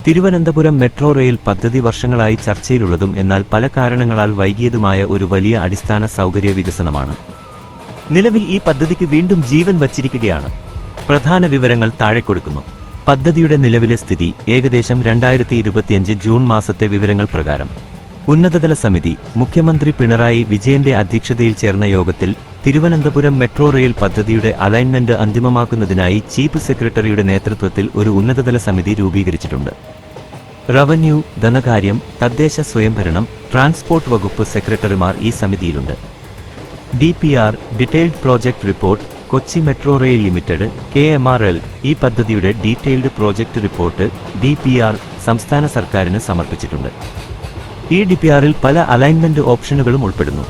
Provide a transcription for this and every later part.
Thiruvananthapuram metro rail പദ്ധതി വർഷങ്ങളായി ചർച്ചയിലുള്ളതും എന്നാൽ പല കാരണങ്ങളാൽ വൈകിയതുമായ ഒരു വലിയ അടിസ്ഥാന സൗകര്യ വികസനമാണ്. നിലവിൽ ഈ പദ്ധതിക്ക് വീണ്ടും ജീവൻ വച്ചിരിക്കുകയാണ്. പ്രധാന വിവരങ്ങൾ താഴെ കൊടുക്കുന്നു. പദ്ധതിയുടെ നിലവിലെ സ്ഥിതി ഏകദേശം 2025 ജൂൺ മാസത്തെ വിവരങ്ങൾ പ്രകാരം. ഉന്നതതല സമിതി മുഖ്യമന്ത്രി പിണറായി വിജയന്റെ അധ്യക്ഷതയിൽ ചേർന്ന യോഗത്തിൽ തിരുവനന്തപുരം മെട്രോ റെയിൽ പദ്ധതിയുടെ അലൈൻമെന്റ് അന്തിമമാക്കുന്നതിനായി ചീഫ് സെക്രട്ടറിയുടെ നേതൃത്വത്തിൽ ഒരു ഉന്നതതല സമിതി രൂപീകരിച്ചിട്ടുണ്ട്. റവന്യൂ, ധനകാര്യം, തദ്ദേശ സ്വയംഭരണം, ട്രാൻസ്പോർട്ട് വകുപ്പ് സെക്രട്ടറിമാർ ഈ സമിതിയിലുണ്ട്. DPR detailed project report Kochi metro rail limited KMRL ഈ പദ്ധതിയുടെ ഡീറ്റെയിൽഡ് പ്രോജക്ട് റിപ്പോർട്ട് DPR സംസ്ഥാന സർക്കാരിന് സമർപ്പിച്ചിട്ടുണ്ട്. ഈ DPRൽ പല അലൈൻമെന്റ് ഓപ്ഷനുകളും ഉൾപ്പെടുന്നു.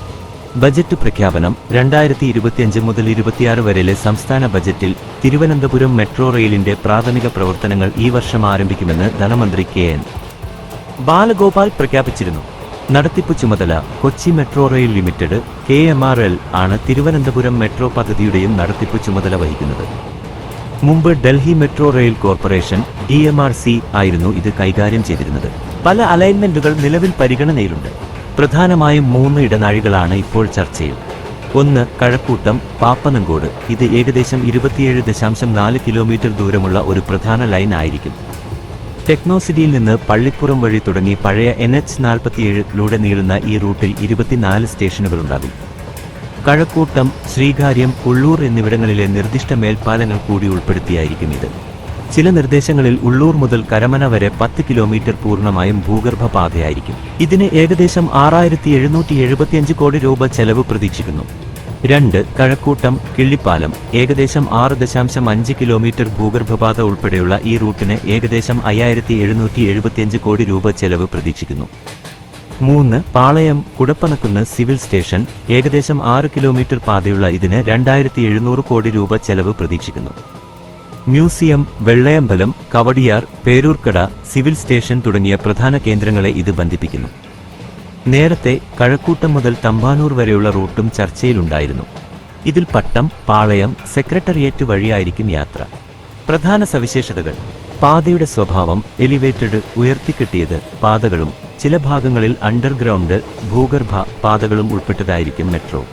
ബജറ്റ് പ്രഖ്യാപനം 2025 മുതൽ 26 വരെയിലെ സംസ്ഥാന ബജറ്റിൽ തിരുവനന്തപുരം മെട്രോ റെയിലിന്റെ പ്രാഥമിക പ്രവർത്തനങ്ങൾ ഈ വർഷം ആരംഭിക്കുമെന്ന് ധനമന്ത്രി KN ബാലഗോപാൽ പ്രഖ്യാപിച്ചിരുന്നു. നടത്തിപ്പ് ചുമതല Kochi metro rail limited KMRL ആണ് തിരുവനന്തപുരം മെട്രോ പദ്ധതിയുടെയും നടത്തിപ്പ് ചുമതല വഹിക്കുന്നത്. മുമ്പ് Delhi metro rail corporation DMRC ആയിരുന്നു ഇത് കൈകാര്യം ചെയ്തിരുന്നത്. പല അലൈൻമെന്റുകൾ നിലവിൽ പരിഗണനയിലുണ്ട്. പ്രധാനമായും 3 ഇടനാഴികളാണ് ഇപ്പോൾ ചർച്ചയിൽ. 1 കഴക്കൂട്ടം പാപ്പനംകോട്. ഇത് ഏകദേശം 27.4 കിലോമീറ്റർ ദൂരമുള്ള ഒരു പ്രധാന ലൈൻ ആയിരിക്കും. ടെക്നോസിറ്റിയിൽ നിന്ന് പള്ളിപ്പുറം വഴി തുടങ്ങി പഴയ NH47 നീളുന്ന ഈ റൂട്ടിൽ 24 സ്റ്റേഷനുകളുണ്ടാകും. കഴക്കൂട്ടം, ശ്രീകാര്യം, ഉള്ളൂർ എന്നിവിടങ്ങളിലെ നിർദ്ദിഷ്ട മേൽപ്പാലങ്ങൾ കൂടി ഉൾപ്പെടുത്തിയായിരിക്കും ഇത്. ചില നിർദ്ദേശങ്ങളിൽ ഉള്ളൂർ മുതൽ കരമന വരെ 10 കിലോമീറ്റർ പൂർണ്ണമായും ഭൂഗർഭ പാതയായിരിക്കും. ഇതിന് ഏകദേശം 6775 കോടി രൂപ ചെലവ് പ്രതീക്ഷിക്കുന്നു. 2 കഴക്കൂട്ടം കിള്ളിപ്പാലം. ഏകദേശം 6.5 കിലോമീറ്റർ ഭൂഗർഭപാത ഉൾപ്പെടെയുള്ള ഈ റൂട്ടിന് ഏകദേശം 5775 കോടി രൂപ ചെലവ് പ്രതീക്ഷിക്കുന്നു. 3 പാളയം കുടപ്പനക്കുന്ന് സിവിൽ സ്റ്റേഷൻ. ഏകദേശം 6 കിലോമീറ്റർ പാതയുള്ള ഇതിന് 2700 കോടി രൂപ ചെലവ് പ്രതീക്ഷിക്കുന്നു. Museum, Vellayambalam, Kowdiar, Peroorkada, civil station തുടങ്ങിയ പ്രധാന കേന്ദ്രങ്ങളെ ഇത് ബന്ധിപ്പിക്കുന്നു. നേരത്തെ കഴക്കൂട്ടം മുതൽ തമ്പാനൂർ വരെയുള്ള റൂട്ടും ചർച്ചയിലുണ്ടായിരുന്നു. ഇതിൽ പട്ടം, പാളയം, സെക്രട്ടേറിയറ്റ് വഴിയായിരിക്കും യാത്ര. പ്രധാന സവിശേഷതകൾ: പാതയുടെ സ്വഭാവം എലിവേറ്റഡ് ഉയർത്തിക്കെട്ടിയത് പാതകളും ചില ഭാഗങ്ങളിൽ അണ്ടർഗ്രൗണ്ട് ഭൂഗർഭ പാതകളും ഉൾപ്പെട്ടതായിരിക്കും മെട്രോ.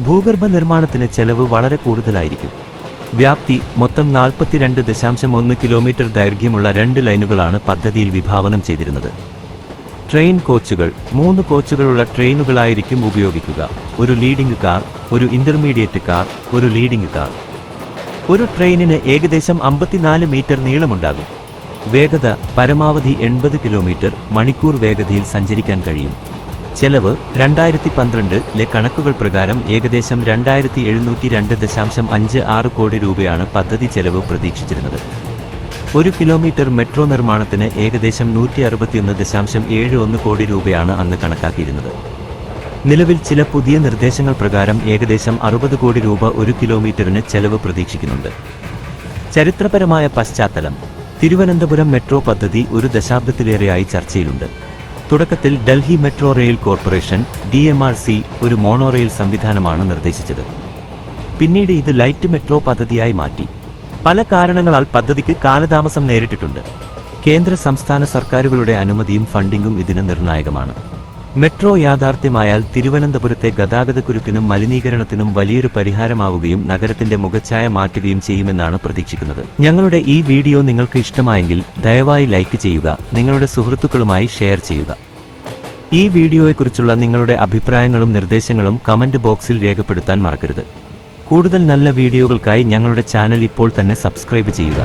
ഭൂഗർഭ നിർമ്മാണത്തിന് ചെലവ് വളരെ കൂടുതലായിരിക്കും. വ്യാപ്തി മൊത്തം 42.1 കിലോമീറ്റർ ദൈർഘ്യമുള്ള 2 ലൈനുകളാണ് പദ്ധതിയിൽ വിഭാവനം ചെയ്തിരുന്നത്. ട്രെയിൻ കോച്ചുകൾ 3 കോച്ചുകളുള്ള ട്രെയിനുകളായിരിക്കും ഉപയോഗിക്കുക. ഒരു ലീഡിംഗ് കാർ, ഒരു ഇന്റർമീഡിയറ്റ് കാർ, ഒരു ലീഡിംഗ് കാർ. ഒരു ട്രെയിനിന് ഏകദേശം 54 മീറ്റർ നീളമുണ്ടാകും. വേഗത പരമാവധി 80 കിലോമീറ്റർ മണിക്കൂർ വേഗതയിൽ സഞ്ചരിക്കാൻ കഴിയും. ചെലവ് 2012 കണക്കുകൾ പ്രകാരം ഏകദേശം 2702.56 കോടി രൂപയാണ് പദ്ധതി ചെലവ് പ്രതീക്ഷിച്ചിരുന്നത്. 1 കിലോമീറ്റർ മെട്രോ നിർമ്മാണത്തിന് ഏകദേശം 161.71 കോടി രൂപയാണ് അന്ന് കണക്കാക്കിയിരുന്നത്. നിലവിൽ ചില പുതിയ നിർദ്ദേശങ്ങൾ പ്രകാരം ഏകദേശം 60 കോടി രൂപ 1 കിലോമീറ്ററിന് ചെലവ് പ്രതീക്ഷിക്കുന്നുണ്ട്. ചരിത്രപരമായ പശ്ചാത്തലം: തിരുവനന്തപുരം മെട്രോ പദ്ധതി ഒരു ദശാബ്ദത്തിലേറെയായി ചർച്ചയിലുണ്ട്. തുടക്കത്തിൽ Delhi metro rail corporation DMRC ഒരു മോണോറെയിൽ സംവിധാനമാണ് നിർദ്ദേശിച്ചത്. പിന്നീട് ഇത് ലൈറ്റ് മെട്രോ പദ്ധതിയായി മാറ്റി. പല കാരണങ്ങളാൽ പദ്ധതിക്ക് കാലതാമസം നേരിട്ടിട്ടുണ്ട്. കേന്ദ്ര സംസ്ഥാന സർക്കാരുകളുടെ അനുമതിയും ഫണ്ടിങ്ങും ഇതിന് നിർണായകമാണ്. മെട്രോ യാഥാർത്ഥ്യമായാൽ തിരുവനന്തപുരത്തെ ഗതാഗതക്കുരുക്കിനും മലിനീകരണത്തിനും വലിയൊരു പരിഹാരമാവുകയും നഗരത്തിന്റെ മുഖച്ഛായ മാറ്റുകയും ചെയ്യുമെന്നാണ് പ്രതീക്ഷിക്കുന്നത്. ഞങ്ങളുടെ ഈ വീഡിയോ നിങ്ങൾക്ക് ഇഷ്ടമായെങ്കിൽ ദയവായി ലൈക്ക് ചെയ്യുക, നിങ്ങളുടെ സുഹൃത്തുക്കളുമായി ഷെയർ ചെയ്യുക. ഈ വീഡിയോയെക്കുറിച്ചുള്ള നിങ്ങളുടെ അഭിപ്രായങ്ങളും നിർദ്ദേശങ്ങളും കമന്റ് ബോക്സിൽ രേഖപ്പെടുത്താൻ മറക്കരുത്. കൂടുതൽ നല്ല വീഡിയോകൾക്കായി ഞങ്ങളുടെ ചാനൽ ഇപ്പോൾ തന്നെ സബ്സ്ക്രൈബ് ചെയ്യുക.